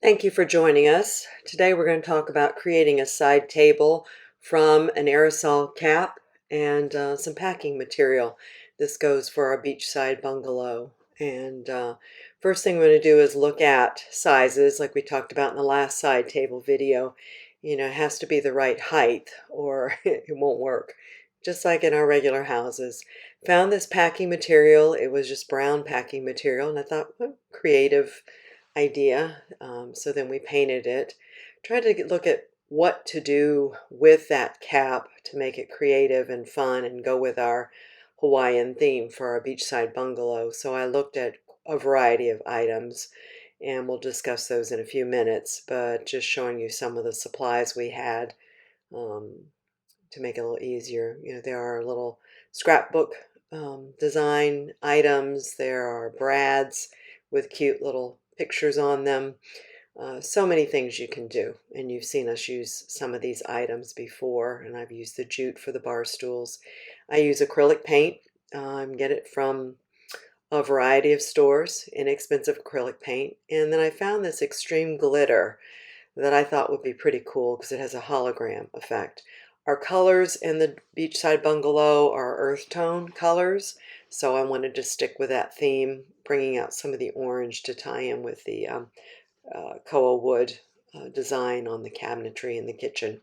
Thank you for joining us. Today we're going to talk about creating a side table from an aerosol cap and some packing material. This goes for our beachside bungalow. And first thing we're going to do is look at sizes like we talked about in the last side table video. You know, it has to be the right height or it won't work, just like in our regular houses. Found this packing material. It was just brown packing material, and I thought, well, creative idea. So then we painted it. Tried to look at what to do with that cap to make it creative and fun and go with our Hawaiian theme for our beachside bungalow. So I looked at a variety of items, and we'll discuss those in a few minutes, but just showing you some of the supplies we had um, to make it a little easier. You know, there are little scrapbook design items. There are brads with cute little pictures on them. So many things you can do, and you've seen us use some of these items before, and I've used the jute for the bar stools. I use acrylic paint. Get it from a variety of stores, inexpensive acrylic paint. And then I found this extreme glitter that I thought would be pretty cool because it has a hologram effect. Our colors in the beachside bungalow are earth tone colors, so I wanted to stick with that theme, bringing out some of the orange to tie in with the koa wood design on the cabinetry in the kitchen,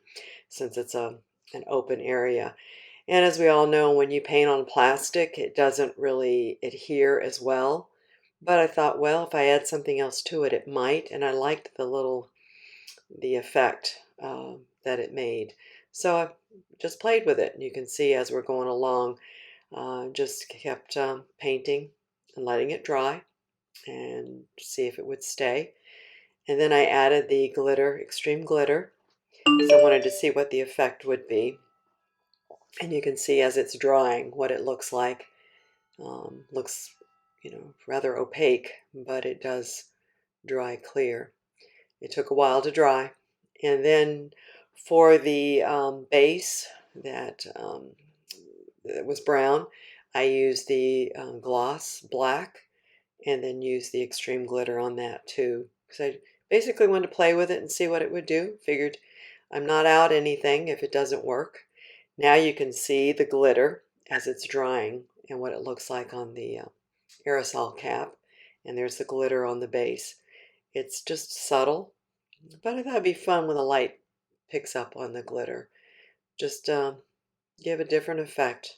since it's an open area. And as we all know, when you paint on plastic, it doesn't really adhere as well. But I thought, well, if I add something else to it, it might. And I liked the effect that it made. So I just played with it. You can see as we're going along, just kept painting and letting it dry and see if it would stay. And then I added the glitter, extreme glitter. So I wanted to see what the effect would be. And you can see as it's drying what it looks like. Looks, rather opaque, but it does dry clear. It took a while to dry. And then for the base that was brown, I used the gloss black and then used the extreme glitter on that too. Because I basically wanted to play with it and see what it would do. Figured I'm not out anything if it doesn't work. Now you can see the glitter as it's drying and what it looks like on the aerosol cap. And there's the glitter on the base. It's just subtle, but I thought it'd be fun when the light picks up on the glitter. Just give a different effect.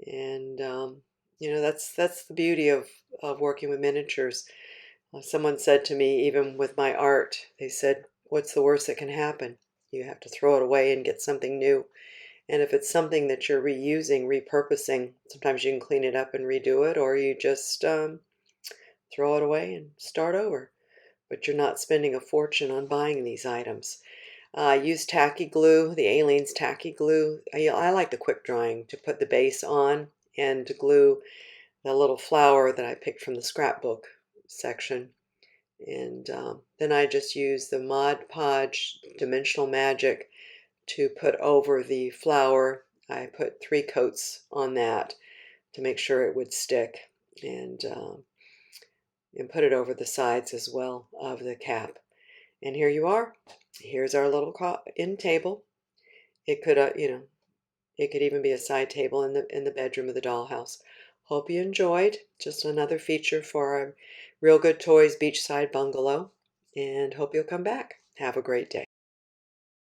And that's the beauty of working with miniatures. Someone said to me, even with my art, they said, "What's the worst that can happen? You have to throw it away and get something new." And if it's something that you're reusing, repurposing, sometimes you can clean it up and redo it, or you just throw it away and start over. But you're not spending a fortune on buying these items. Use tacky glue, the Aleene's tacky glue. I like the quick drying to put the base on and to glue the little flower that I picked from the scrapbook section. And then I just use the Mod Podge Dimensional Magic to put over the flower. I put 3 coats on that to make sure it would stick, and put it over the sides as well of the cap. And here you are. Here's our little end table. It could, it could even be a side table in the bedroom of the dollhouse. Hope you enjoyed. Just another feature for our Real Good Toys Beachside Bungalow, and hope you'll come back. Have a great day.